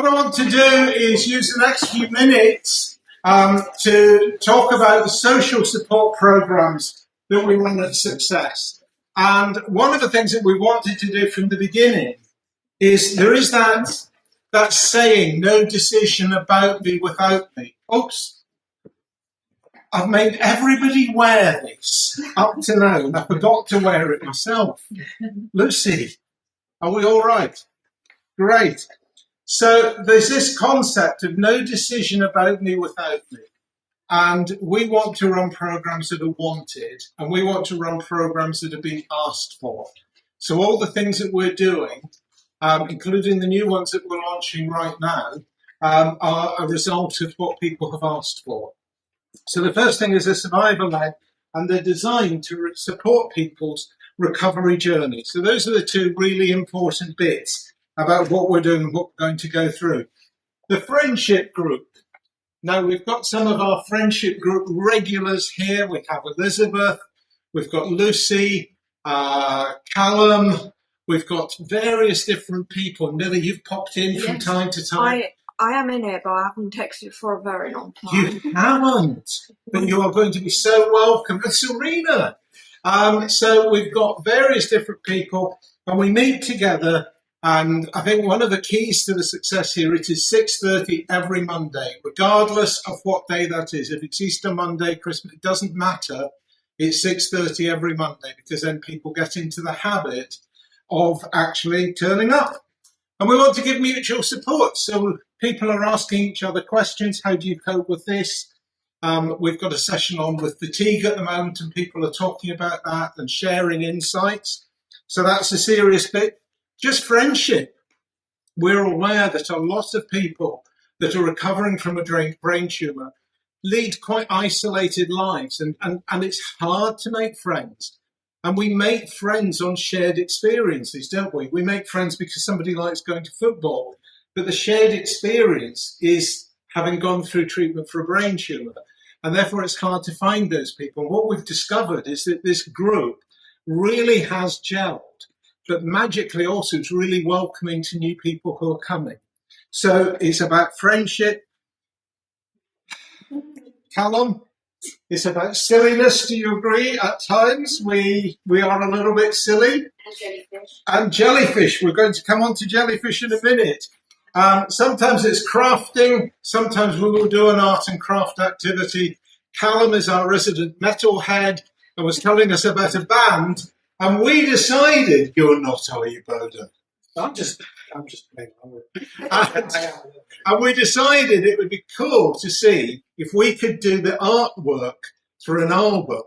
What I want to do is use the next few minutes to talk about the social support programs that we run at Success. And one of the things that we wanted to do from the beginning is there is that saying, no decision about me without me. Oops. I've made everybody wear this up to now, and I forgot to wear it myself. Lucy, are we all right? Great. So there's this concept of no decision about me without me. And we want to run programs that are wanted, and we want to run programs that are being asked for. So all the things that we're doing, including the new ones that we're launching right now, are a result of what people have asked for. So the first thing is a survivor-led, and they're designed to support people's recovery journey. So those are the two really important bits about what we're doing and what we're going to go through. The friendship group. Now, we've got some of our friendship group regulars here. We have Elizabeth, we've got Lucy, Callum, we've got various different people. Millie, you've popped in from time to time. I am in here, but I haven't texted for a very long time. You haven't, but you are going to be so welcome. And Serena. So we've got various different people, and we meet together. And I think one of the keys to the success here, it is 6:30 every Monday, regardless of what day that is. If it's Easter Monday, Christmas, it doesn't matter. It's 6:30 every Monday, because then people get into the habit of actually turning up. And we want to give mutual support. So people are asking each other questions. How do you cope with this? We've got a session on with fatigue at the moment, and people are talking about that and sharing insights. So that's a serious bit. Just friendship. We're aware that a lot of people that are recovering from a brain tumour lead quite isolated lives, and it's hard to make friends. And we make friends on shared experiences, don't we? We make friends because somebody likes going to football, but the shared experience is having gone through treatment for a brain tumour, and therefore it's hard to find those people. And what we've discovered is that this group really has gelled, but magically also it's really welcoming to new people who are coming. So it's about friendship. Callum, it's about silliness. Do you agree? At times we are a little bit silly. And jellyfish. And jellyfish. We're going to come on to jellyfish in a minute. Sometimes it's crafting. Sometimes we will do an art and craft activity. Callum is our resident metalhead and was telling us about a band. And we decided, you're not, are you, Boda? I'm just playing along with it. And we decided it would be cool to see if we could do the artwork for an album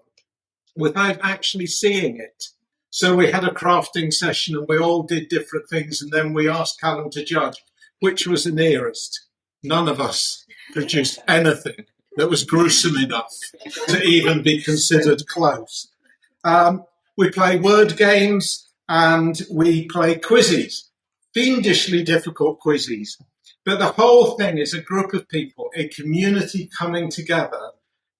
without actually seeing it. So we had a crafting session and we all did different things, and then we asked Callum to judge which was the nearest. None of us produced anything that was gruesome enough to even be considered close. We play word games and we play quizzes, fiendishly difficult quizzes. But the whole thing is a group of people, a community coming together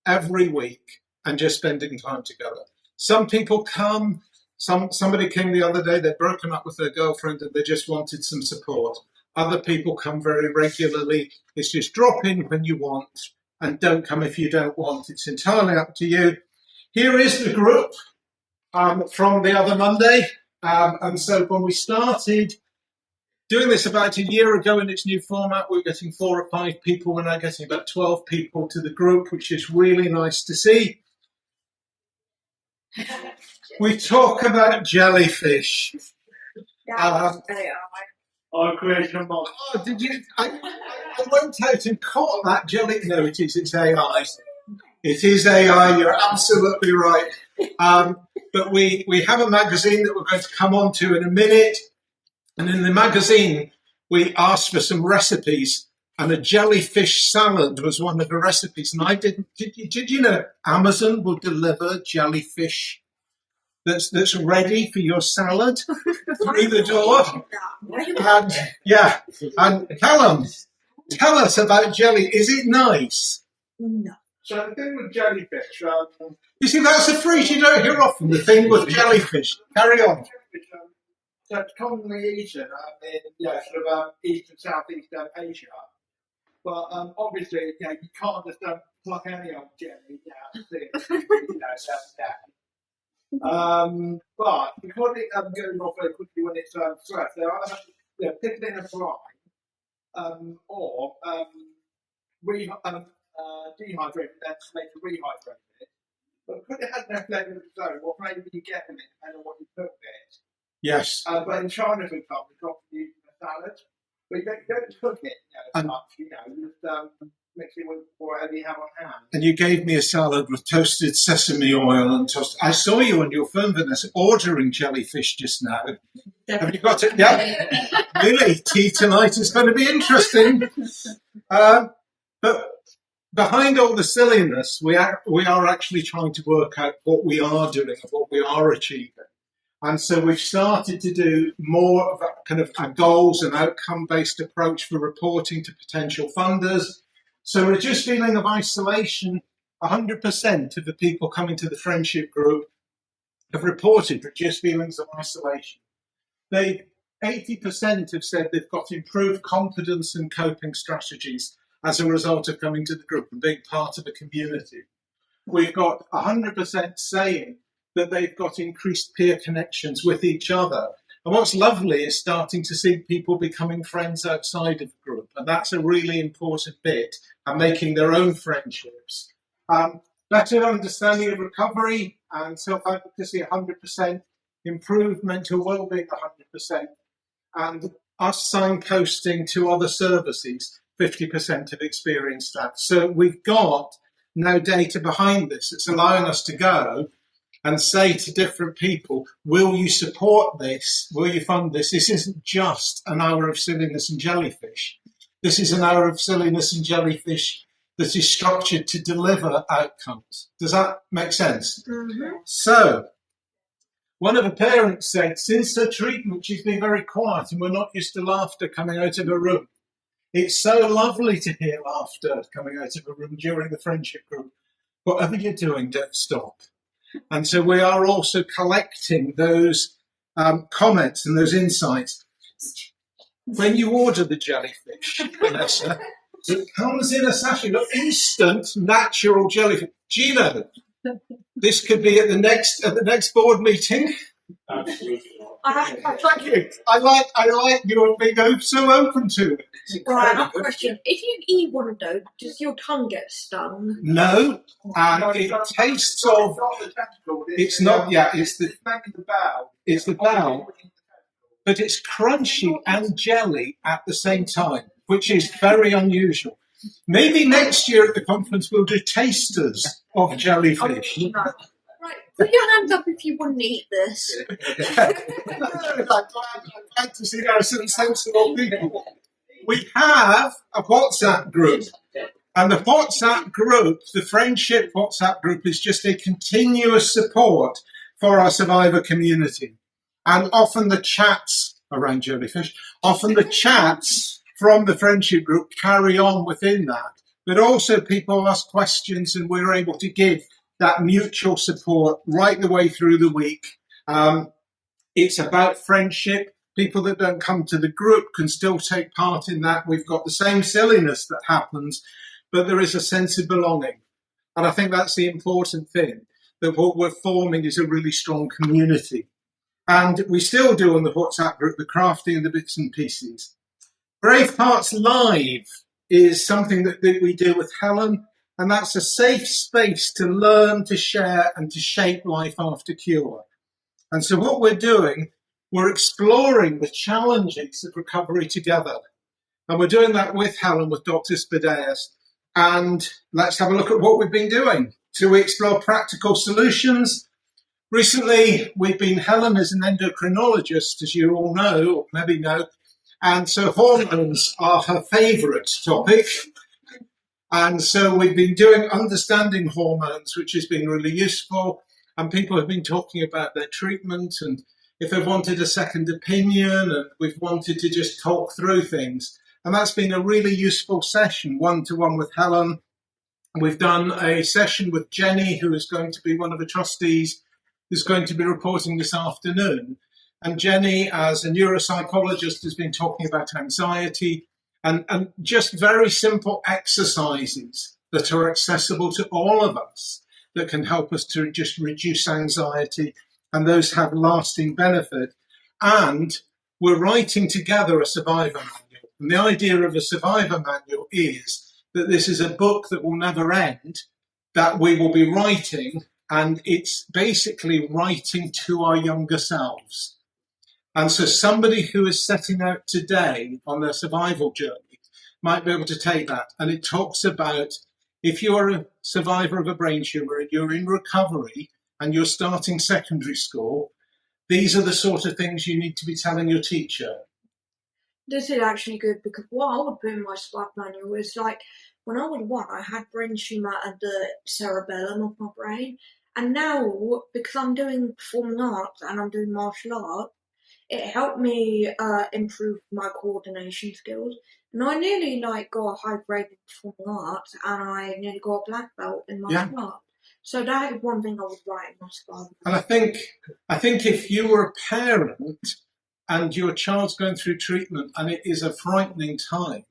every week and just spending time together. Some people come, somebody came the other day, they'd broken up with their girlfriend and they just wanted some support. Other people come very regularly. It's just drop in when you want and don't come if you don't want. It's entirely up to you. Here is the group. From the other Monday. And so when we started doing this about a year ago in its new format, we were getting 4 or 5 people. We're now getting about 12 people to the group, which is really nice to see. We talk about jellyfish. Our creation box. Oh, did you? I went out and caught that jelly. No, it's AI. It is AI, you're absolutely right. But we have a magazine that we're going to come on to in a minute. And in the magazine, we asked for some recipes, and a jellyfish salad was one of the recipes. And I did you know Amazon will deliver jellyfish that's ready for your salad through the door? And yeah, and Callum, tell us about jelly. Is it nice? No. So the thing with jellyfish, You see, that's a phrase you don't hear often, the thing with jellyfish. Carry on. So it's commonly eaten in sort of East and Southeast Asia. But obviously, you can't just pluck any old jelly out of the but because it goes off very quickly when it's fresh, they either pick it in a fry or dehydrate it, then make a rehydrate it. But because it has no flavour of its own, what flavour you get in it depends on what you put in it. Yes. But in China, for example, it's often used in a salad. But you don't cook it as much, you just mix it with whatever you have on hand. And you gave me a salad with toasted sesame oil and toast. I saw you on your phone, Vanessa, ordering jellyfish just now. Definitely. Have you got it? Yeah. Really, tea tonight is going to be interesting. But behind all the silliness, we are actually trying to work out what we are doing and what we are achieving. And so we've started to do more of a kind of a goals and outcome-based approach for reporting to potential funders. So reduced feeling of isolation, 100% of the people coming to the friendship group have reported reduced feelings of isolation. 80% have said they've got improved confidence and coping strategies as a result of coming to the group and being part of a community. We've got 100% saying that they've got increased peer connections with each other. And what's lovely is starting to see people becoming friends outside of the group. And that's a really important bit, and making their own friendships. Better understanding of recovery and self-advocacy, 100%. Improved mental well-being, 100%. And us signposting to other services, 50% have experienced that. So we've got now data behind this. It's allowing us to go and say to different people, will you support this? Will you fund this? This isn't just an hour of silliness and jellyfish. This is an hour of silliness and jellyfish that is structured to deliver outcomes. Does that make sense? Mm-hmm. So, one of the parents said, since her treatment, she's been very quiet and we're not used to laughter coming out of a room. It's so lovely to hear laughter coming out of a room during the friendship group. Whatever you're doing, don't stop. And so we are also collecting those comments and those insights. When you order the jellyfish, Vanessa, it comes in a sachet, not instant, natural jellyfish. Gino, this could be at the next board meeting. Absolutely. Thank you. I like you being so open to it. Right, I have a question. If you eat one of those, does your tongue get stung? No, and it tastes of. It's not. Yeah, it's the bowel. It's the bowel, but it's crunchy and jelly at the same time, which is very unusual. Maybe next year at the conference we'll do tasters of jellyfish. Right, put your hands up if you wouldn't eat this. I'm glad to see there are some sensible people. We have a WhatsApp group, and the WhatsApp group, the friendship WhatsApp group, is just a continuous support for our survivor community. And often the chats around jellyfish, often the chats from the friendship group carry on within that. But also people ask questions and we're able to give that mutual support right the way through the week. It's about friendship. People that don't come to the group can still take part in that. We've got the same silliness that happens, but there is a sense of belonging. And I think that's the important thing, that what we're forming is a really strong community. And we still do on the WhatsApp group, the crafting and the bits and pieces. BraveHearts Live is something that we do with Helen, and that's a safe space to learn, to share, and to shape life after cure. And so what we're doing, we're exploring the challenges of recovery together. And we're doing that with Helen, with Dr. Spadeas. And let's have a look at what we've been doing. So we explore practical solutions. Recently, Helen is an endocrinologist, as you all know, or maybe know. And so hormones are her favourite topic. And so we've been doing understanding hormones, which has been really useful. And people have been talking about their treatment and if they've wanted a second opinion, and we've wanted to just talk through things. And that's been a really useful session, one-to-one with Helen. We've done a session with Jenny, who is going to be one of the trustees, who's going to be reporting this afternoon. And Jenny, as a neuropsychologist, has been talking about anxiety and just very simple exercises that are accessible to all of us that can help us to just reduce anxiety, and those have lasting benefit. And we're writing together a survivor manual. And the idea of a survivor manual is that this is a book that will never end, that we will be writing, and it's basically writing to our younger selves. And so somebody who is setting out today on their survival journey might be able to take that. And it talks about if you're a survivor of a brain tumor and you're in recovery and you're starting secondary school, these are the sort of things you need to be telling your teacher. This is actually good because what I would put in my survival manual is like when I was 1, I had brain tumor at the cerebellum of my brain, and now because I'm doing performing arts and I'm doing martial arts, it helped me improve my coordination skills. And I nearly got a high grade in performing arts, and I nearly got a black belt in martial arts. So that is one thing I would write in my survival manual. And I think if you were a parent and your child's going through treatment and it is a frightening time,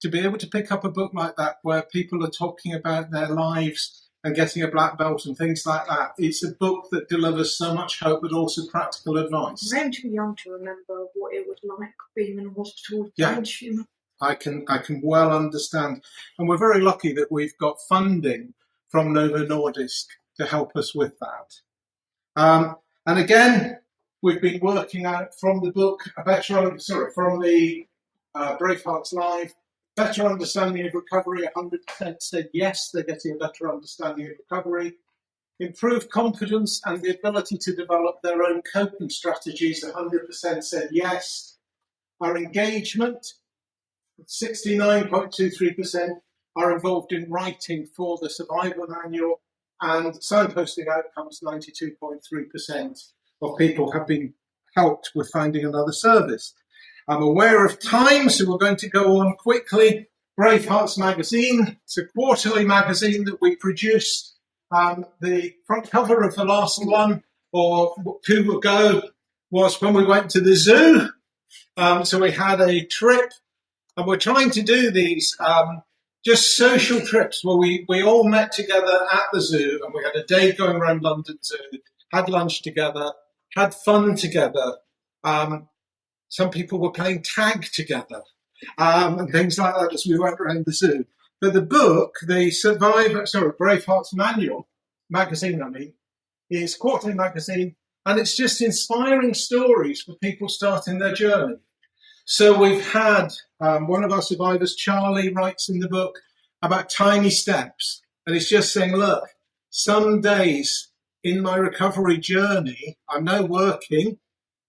to be able to pick up a book like that where people are talking about their lives and getting a black belt and things like that, it's a book that delivers so much hope but also practical advice. I'm too young to remember what it was like being in a hospital with brain tumor. I can well understand. And we're very lucky that we've got funding from Novo Nordisk to help us with that. And again, we've been working out from the book, from the BraveHearts Live, better understanding of recovery. 100% said yes, they're getting a better understanding of recovery. Improved confidence and the ability to develop their own coping strategies. 100% said yes. Our engagement, 69.23% are involved in writing for the survivor manual, and signposting outcomes, 92.3% of people have been helped with finding another service. I'm aware of time, so we're going to go on quickly. BraveHearts magazine, it's a quarterly magazine that we produce. The front cover of the last one, or 2 ago, was when we went to the zoo. So we had a trip, and we're trying to do these just social trips where we all met together at the zoo, and we had a day going around London Zoo, had lunch together, had fun together. Some people were playing tag together and things like that as we went around the zoo. But the book, the BraveHearts magazine, is quarterly magazine, and it's just inspiring stories for people starting their journey. So we've had one of our survivors, Charlie, writes in the book about tiny steps. And it's just saying, look, some days in my recovery journey, I'm now working,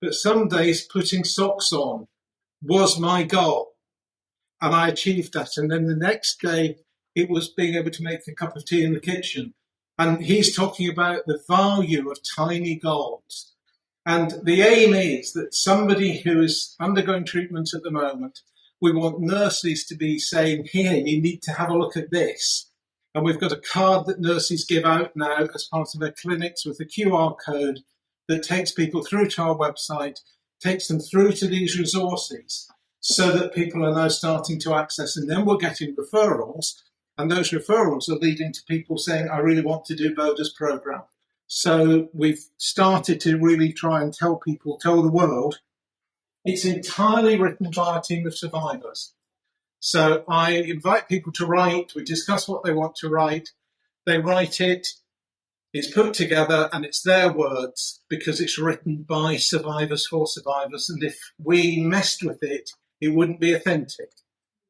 but some days putting socks on was my goal. And I achieved that. And then the next day, it was being able to make a cup of tea in the kitchen. And he's talking about the value of tiny goals. And the aim is that somebody who is undergoing treatment at the moment, we want nurses to be saying, here, you need to have a look at this. And we've got a card that nurses give out now as part of their clinics with a QR code that takes people through to our website, takes them through to these resources so that people are now starting to access. And then we're getting referrals. And those referrals are leading to people saying, I really want to do Boda's program. So we've started to really try and tell the world, it's entirely written by a team of survivors. So I invite people to write, we discuss what they want to write, they write it, it's put together, and it's their words because it's written by survivors for survivors. And if we messed with it, it wouldn't be authentic.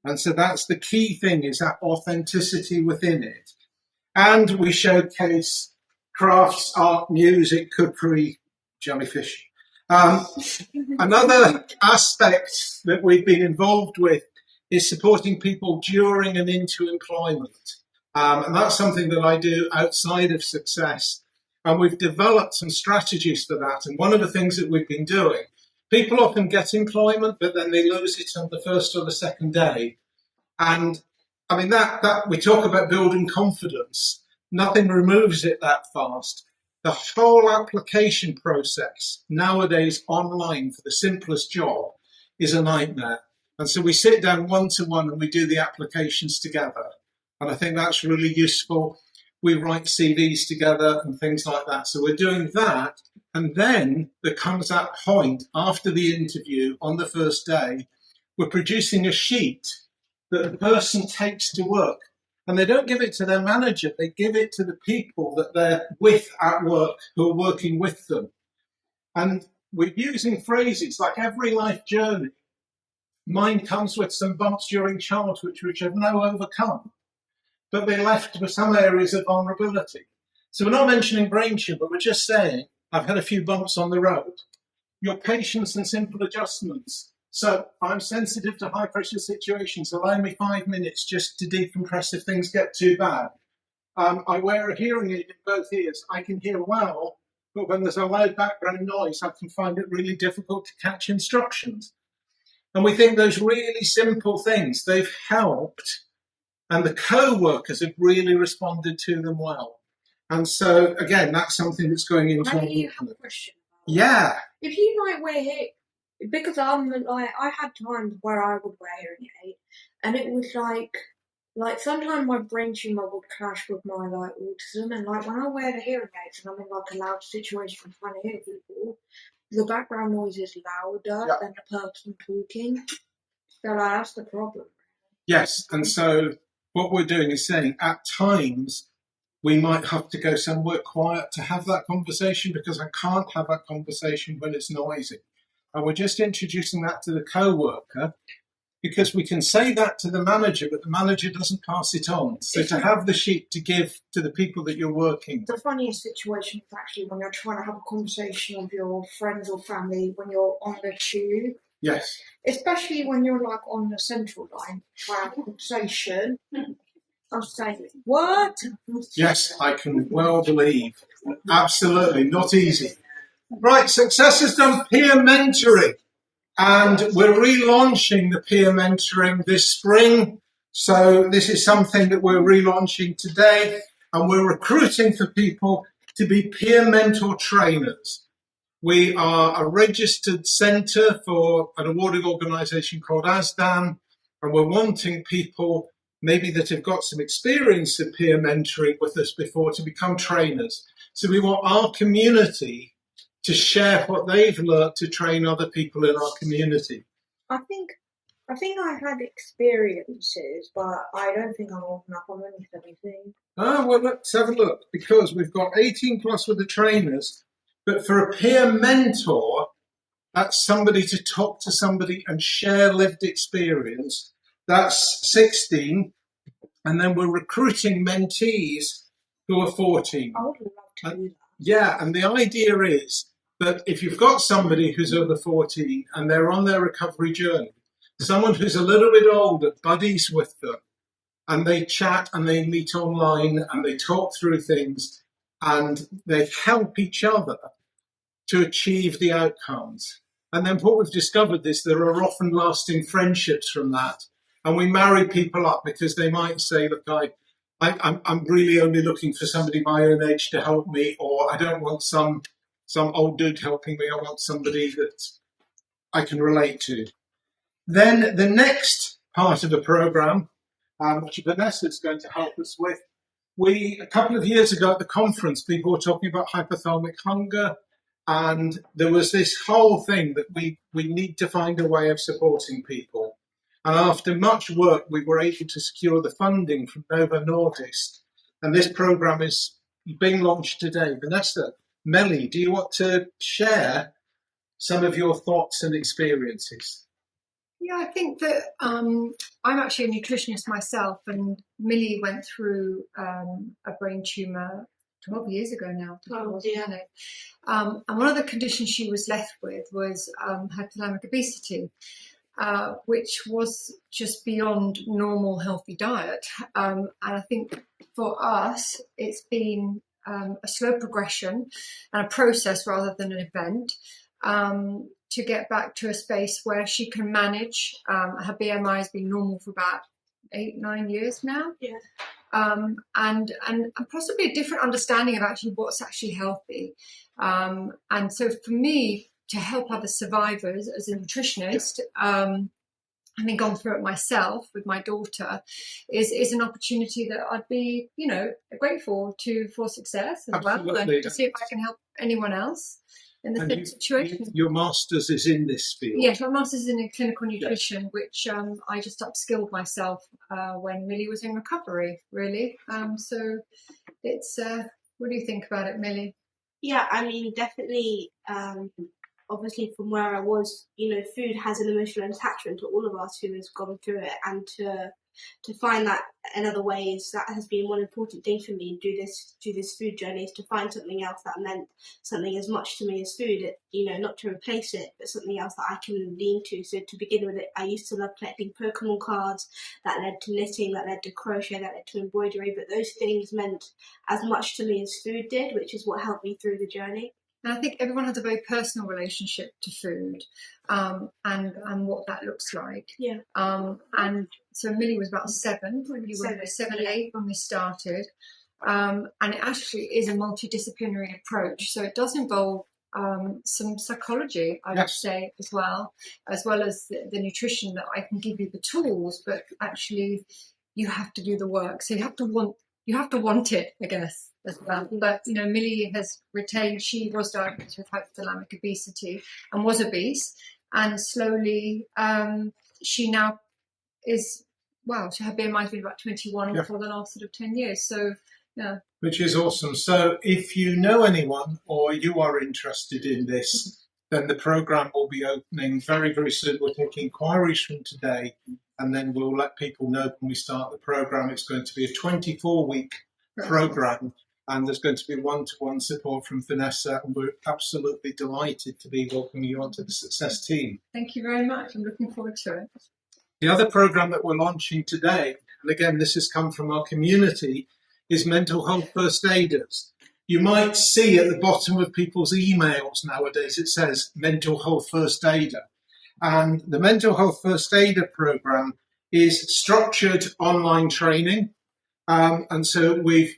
And so that's the key thing, is that authenticity within it. And we showcase crafts, art, music, cookery, jellyfish. Another aspect that we've been involved with is supporting people during and into employment. And that's something that I do outside of Success. And we've developed some strategies for that. And one of the things that we've been doing, people often get employment, but then they lose it on the first or the second day. And I mean, that we talk about building confidence. Nothing removes it that fast. the whole application process nowadays online for the simplest job is a nightmare. And so we sit down one-to-one and we do the applications together. And I think that's really useful. We write CVs together and things like that. So we're doing that. And then there comes that point after the interview on the first day, we're producing a sheet that the person takes to work. And they don't give it to their manager, they give it to the people that they're with at work who are working with them. And we're using phrases like every life journey. Mine comes with some bumps during childhood which I've now overcome, but they're left with some areas of vulnerability. So we're not mentioning brain tumor, we're just saying, I've had a few bumps on the road. Your patience and simple adjustments. So I'm sensitive to high pressure situations. Allow me 5 minutes just to decompress if things get too bad. I wear a hearing aid in both ears. I can hear well, but when there's a loud background noise, I can find it really difficult to catch instructions. And we think those really simple things, they've helped, and the co-workers have really responded to them well. And so, again, that's something that's going into... Maybe you have a question. Yeah. If you wear it, because I'm I had times where I would wear hearing aid, and it was like sometimes my brain tumor would clash with my autism, and when I wear the hearing aids and I'm in a loud situation trying to hear people, the background noise is louder than the person talking. So that's the problem. Yes, and so what we're doing is saying at times we might have to go somewhere quiet to have that conversation because I can't have that conversation when it's noisy. And we're just introducing that to the co-worker because we can say that to the manager, but the manager doesn't pass it on. So to have the sheet to give to the people that you're working with. The funniest situation is actually when you're trying to have a conversation with your friends or family when you're on the tube. Yes. Especially when you're on the central line, trying to have a conversation. I'm saying, what? Yes, I can well believe. Absolutely, not easy. Right, Success has done peer mentoring, and we're relaunching the peer mentoring this spring. So this is something that we're relaunching today, and we're recruiting for people to be peer mentor trainers. We are a registered centre for an awarding organisation called ASDAN, and we're wanting people maybe that have got some experience of peer mentoring with us before to become trainers. So we want our community to share what they've learnt to train other people in our community. I think I had experiences, but I don't think I'm old enough on anything. Well, let's have a look, because we've got 18 plus with the trainers, but for a peer mentor, that's somebody to talk to somebody and share lived experience. That's 16. And then we're recruiting mentees who are 14. I would love to do that. Yeah, and the idea is that if you've got somebody who's over 14 and they're on their recovery journey, someone who's a little bit older buddies with them, and they chat and they meet online and they talk through things and they help each other to achieve the outcomes. And then what we've discovered is there are often lasting friendships from that. And we marry people up because they might say, look, I'm really only looking for somebody my own age to help me, or I don't want some old dude helping me. I want somebody that I can relate to. Then the next part of the program, which Vanessa is going to help us with, a couple of years ago at the conference, people were talking about hypothalamic hunger, and there was this whole thing that we need to find a way of supporting people. And after much work, we were able to secure the funding from Novo Nordisk. And this program is being launched today. Vanessa, Melly, do you want to share some of your thoughts and experiences? Yeah, I think that I'm actually a nutritionist myself, and Millie went through a brain tumour 12 years ago now. And one of the conditions she was left with was hypothalamic obesity. Which was just beyond normal healthy diet. And I think for us, it's been a slow progression and a process rather than an event to get back to a space where she can manage. Her BMI has been normal for about 8-9 years now. Yeah. and possibly a different understanding of actually what's actually healthy. And so for me, to help other survivors as a nutritionist, having gone through it myself with my daughter, is an opportunity that I'd be, grateful for success as well, and to see if I can help anyone else in the same situation. Your master's is in this field? Yes, my master's is in clinical nutrition, which I just upskilled myself when Millie was in recovery, really. So it's, what do you think about it, Millie? Yeah, I mean, definitely, obviously from where I was, food has an emotional attachment to all of us who has gone through it, and to find that in other ways, that has been one important thing for me. Do this food journey, is to find something else that meant something as much to me as food. Not to replace it, but something else that I can lean to. So to begin with, I used to love collecting Pokemon cards. That led to knitting, that led to crochet, that led to embroidery. But those things meant as much to me as food did, which is what helped me through the journey. And I think everyone has a very personal relationship to food, and what that looks like. Yeah. And so Millie was about 7, really, when we were 7, 8 when we started. And it actually is a multidisciplinary approach. So it does involve some psychology, I would say, as well as the nutrition, that I can give you the tools, but actually you have to do the work. So you have to want it, I guess, as well. But, Millie has retained, she was diagnosed with hypothalamic obesity and was obese. And slowly, she now is, so her BMI has been about 21 for the last sort of 10 years. So, yeah. Which is awesome. So if you know anyone or you are interested in this, then the program will be opening very, very soon. We'll take inquiries from today, and then we'll let people know when we start the program. It's going to be a 24-week program, and there's going to be one-to-one support from Vanessa, and we're absolutely delighted to be welcoming you onto the Success team. Thank you very much. I'm looking forward to it. The other program that we're launching today, and again, this has come from our community, is Mental Health First Aiders. You might see at the bottom of people's emails nowadays, it says Mental Health First Aider. And the Mental Health First Aider program is structured online training. And so we've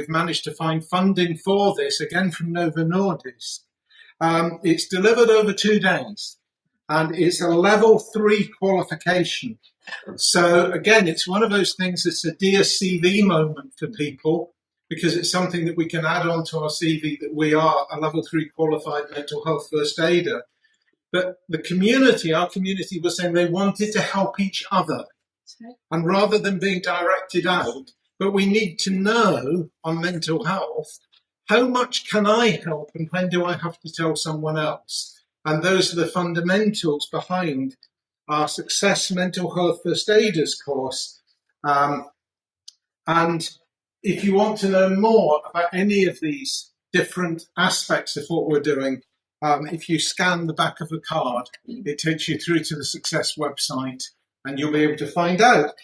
managed to find funding for this, again from Novo Nordisk. It's delivered over 2 days, and it's a level 3 qualification. So again, it's one of those things that's a dear CV moment for people, because it's something that we can add on to our CV, that we are a level 3 qualified mental health first aider. But our community was saying they wanted to help each other. And rather than being directed out, but we need to know on mental health, how much can I help and when do I have to tell someone else? And those are the fundamentals behind our Success Mental Health First Aiders course. And if you want to know more about any of these different aspects of what we're doing, if you scan the back of the card, it takes you through to the Success website, and you'll be able to find out.